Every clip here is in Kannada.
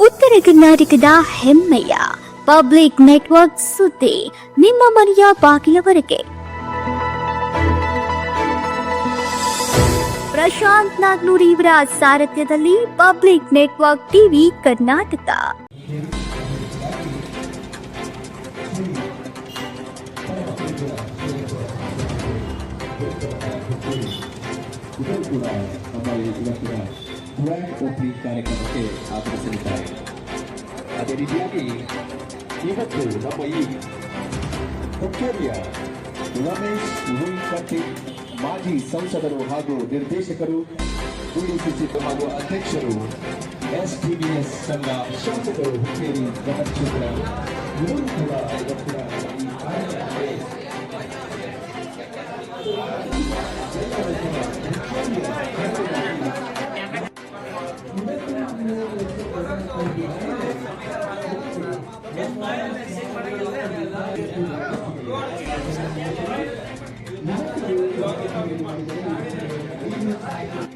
ಉತ್ತರ ಕರ್ನಾಟಕದ ಹೆಮ್ಮೆಯ ಪಬ್ಲಿಕ್ ನೆಟ್ವರ್ಕ್ ಸುದ್ದಿ ನಿಮ್ಮ ಮನೆಯ ಬಾಗಿಲವರೆಗೆ. ಪ್ರಶಾಂತ್ ನಾಗ್ನೂರ್ ಇವರ ಸಾರಥ್ಯದಲ್ಲಿ public network TV Karnataka. Opening ಕಾರ್ಯಕ್ರಮಕ್ಕೆ ಆಗಮಿಸಲಿದ್ದಾರೆ. ಅದೇ ರೀತಿಯಾಗಿ ಇವತ್ತು ನಮ್ಮ ಈ ಹುಕ್ಕೇರಿಯ ರಮೇಶ್ ಹುಯಿಕಟ್ಟಿ ಮಾಜಿ ಸಂಸದರು ಹಾಗೂ ನಿರ್ದೇಶಕರು, UDCC ಹಾಗೂ ಅಧ್ಯಕ್ಷರು, STBS ಸಂಘ ಶಾಸಕರು ಹುಕ್ಕೇರಿ ಗಣಕ್ಷೇತ್ರ ಇವರು ಕೂಡ ಇವತ್ತಿನ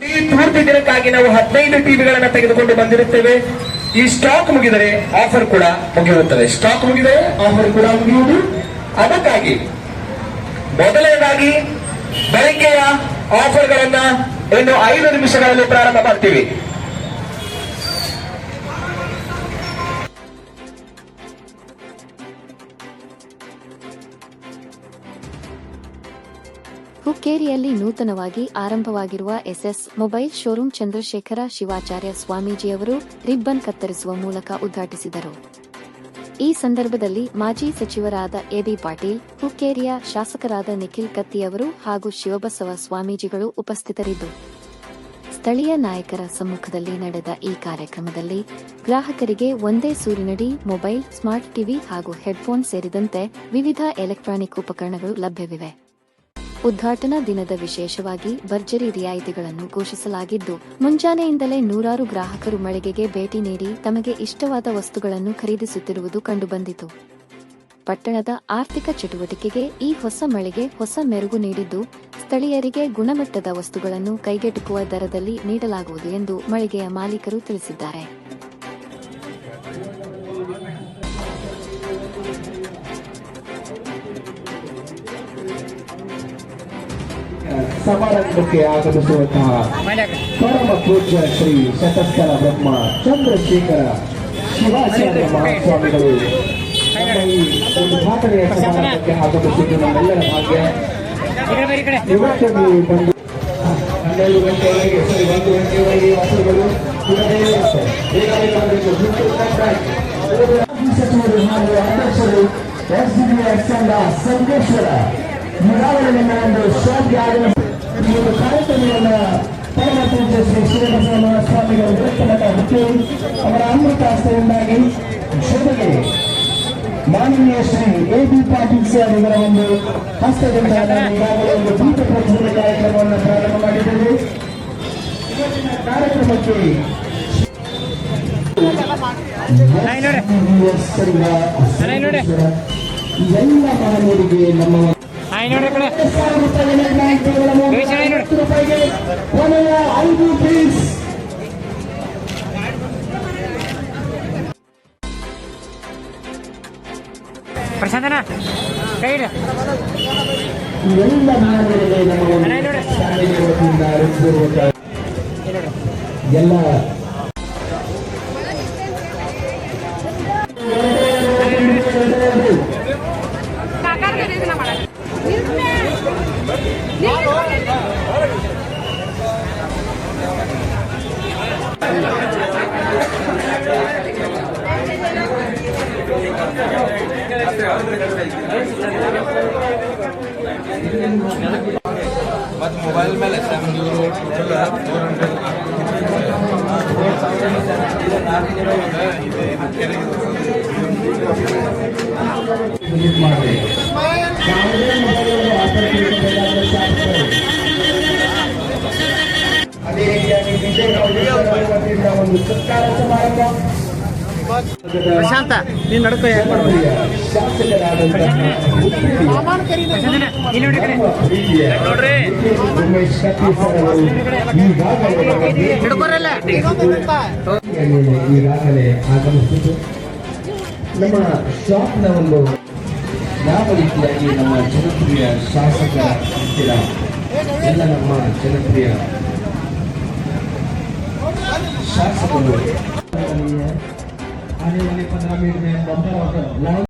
ಈ ಕಾರ್ಯಕ್ರಮಕ್ಕೆ ಪೂರ್ತಿ ದಿನಕ್ಕಾಗಿ ನಾವು 15 ಟಿವಿಗಳನ್ನು ತೆಗೆದುಕೊಂಡು ಬಂದಿರುತ್ತೇವೆ. ಈ ಸ್ಟಾಕ್ ಮುಗಿದರೆ ಆಫರ್ ಕೂಡ ಮುಗಿಯುತ್ತದೆ. ಸ್ಟಾಕ್ ಮುಗಿದರೆ ಆಫರ್ ಕೂಡ ಮುಗಿಯುವುದು. ಅದಕ್ಕಾಗಿ ಮೊದಲನೇದಾಗಿ ಬೆಳಗ್ಗೆಯ ಆಫರ್ಗಳನ್ನ ಇನ್ನು 5 ನಿಮಿಷಗಳಲ್ಲಿ ಪ್ರಾರಂಭ ಮಾಡ್ತೀವಿ. ಹುಕ್ಕೇರಿಯಲ್ಲಿ ನೂತನವಾಗಿ ಆರಂಭವಾಗಿರುವ SS mobile showroom Chandrashekhara Shivacharya ಸ್ವಾಮೀಜಿಯವರು ರಿಬ್ಬನ್ ಕತ್ತರಿಸುವ ಮೂಲಕ ಉದ್ಘಾಟಿಸಿದರು. ಈ ಸಂದರ್ಭದಲ್ಲಿ ಮಾಜಿ ಸಚಿವರಾದ ಎಬಿ ಪಾಟೀಲ್, ಹುಕ್ಕೇರಿಯ ಶಾಸಕರಾದ ನಿಖಿಲ್ ಕತ್ತಿಯವರು ಹಾಗೂ ಶಿವಬಸವ ಸ್ವಾಮೀಜಿಗಳು ಉಪಸ್ಥಿತರಿದ್ದು, ಸ್ಥಳೀಯ ನಾಯಕರ ಸಮ್ಮುಖದಲ್ಲಿ ನಡೆದ ಈ ಕಾರ್ಯಕ್ರಮದಲ್ಲಿ ಗ್ರಾಹಕರಿಗೆ ಒಂದೇ ಸೂರಿನಡಿ ಮೊಬೈಲ್, ಸ್ಮಾರ್ಟ್ ಟಿವಿ ಹಾಗೂ ಹೆಡ್ಫೋನ್ ಸೇರಿದಂತೆ ವಿವಿಧ ಎಲೆಕ್ಟ್ರಾನಿಕ್ ಉಪಕರಣಗಳು ಲಭ್ಯವಿವೆ. ಉದ್ಘಾಟನಾ ದಿನದ ವಿಶೇಷವಾಗಿ ಭರ್ಜರಿ ರಿಯಾಯಿತಿಗಳನ್ನು ಘೋಷಿಸಲಾಗಿದ್ದು, ಮುಂಜಾನೆಯಿಂದಲೇ ನೂರಾರು ಗ್ರಾಹಕರು ಮಳಿಗೆಗೆ ಭೇಟಿ ನೀಡಿ ತಮಗೆ ಇಷ್ಟವಾದ ವಸ್ತುಗಳನ್ನು ಖರೀದಿಸುತ್ತಿರುವುದು ಕಂಡುಬಂದಿತು. ಪಟ್ಟಣದ ಆರ್ಥಿಕ ಚಟುವಟಿಕೆಗೆ ಈ ಹೊಸ ಮಳಿಗೆ ಹೊಸ ಮೆರುಗು ನೀಡಿದ್ದು, ಸ್ಥಳೀಯರಿಗೆ ಗುಣಮಟ್ಟದ ವಸ್ತುಗಳನ್ನು ಕೈಗೆಟುಕುವ ದರದಲ್ಲಿ ನೀಡಲಾಗುವುದು ಎಂದು ಮಳಿಗೆಯ ಮಾಲೀಕರು ತಿಳಿಸಿದ್ದಾರೆ. ಸಮಾರಂಭಕ್ಕೆ ಆಗಮಿಸುವಂತಹ ಪರಮ ಪೂಜ್ಯ ಶ್ರೀ ಶತಸ್ಥಲ ಬ್ರಹ್ಮ ಚಂದ್ರಶೇಖರ ಶಿವಾಚಾರ್ಯ ಮಹಾಸ್ವಾಮಿಗಳು ಈ ಉದ್ಘಾಟನೆಯ ಸಮಾರಂಭಕ್ಕೆ ಆಗಮಿಸಿದ್ದು ನಮ್ಮೆಲ್ಲರ ಭಾಗ್ಯ. ಇವತ್ತು ನೀವು ಬಂದು 12 ಗಂಟೆವರೆಗೆ 1 ಗಂಟೆವರೆಗೆ ವಸ್ತುಗಳು ಸಚಿವರು ಹಾಗೂ ಅಧ್ಯಕ್ಷರು SDBS ಸಂಘ ಸಂಕೇಶ್ವರ ಈಗಾಗಲೇ ನಿಮ್ಮ ಒಂದು ಶಾಪ್ಗೆ ಆಗಮಿಸಿ ಈ ಒಂದು ಕಾರ್ಯಕ್ರಮವನ್ನು ಪರಮ ಪೂಜ್ಯ ಶ್ರೀ ಶಿವಬಸವ ಮಹಾಸ್ವಾಮಿಗಳು ವೃತ್ತಮಠ ಹುಕ್ಕೇರಿ ಅವರ ಅಮೃತ ಹಸ್ತದಿಂದಾಗಿ ಜೊತೆಗೆ ಮಾನನೀಯ ಶ್ರೀ ಎಬಿ ಪಾಟೀಲ್ ಸರ್ ಇವರ ಒಂದು ಹಸ್ತದಿಂದ ಈಗಾಗಲೇ ಒಂದು ದೀಪ ಪ್ರಜ್ವಲನ ಕಾರ್ಯಕ್ರಮವನ್ನು ಪ್ರಾರಂಭ ಮಾಡಿದ್ದೇವೆ. ಇವತ್ತಿನ ಕಾರ್ಯಕ್ರಮಕ್ಕೆ ಎಲ್ಲ ಮಹನೀಯರಿಗೆ ನಮ್ಮ ಪ್ರಶಾಂತನ ಕೈ ಎಲ್ಲ ಮಹನೀಯರಿಗೆ ನಮ್ಮ ಶಾಲೆಯ ವತಿಯಿಂದ ಎಲ್ಲ ಮತ್ತು ಮೊಬೈಲ್ ಮೇಲೆ ಅದೇ ರೀತಿಯಾಗಿ ವಿಜಯನಗರ ಒಂದು ಸತ್ಕಾರ ಸಮಾರಂಭ ಪ್ರಶಾಂತ ನೀನು ನಡ್ಕೋ ಯಾಕೆ ನೋಡ್ರಿ ಹಿಡ್ಕೊರಲ್ಲ ವೇದಿಕೆಯ ಮೇಲೆ ಈಗಾಗಲೇ ಆಗಮಿಸಿತು. ನಮ್ಮ ಶಾಪ್ನ ಒಂದು ಯಾವ ರೀತಿಯಾಗಿ ನಮ್ಮ ಜನಪ್ರಿಯ ಶಾಸಕರ ಹತ್ತಿರ ಎಲ್ಲ ನಮ್ಮ ಜನಪ್ರಿಯ शासक आने वाले 15 मिनट में बम्पर ऑफर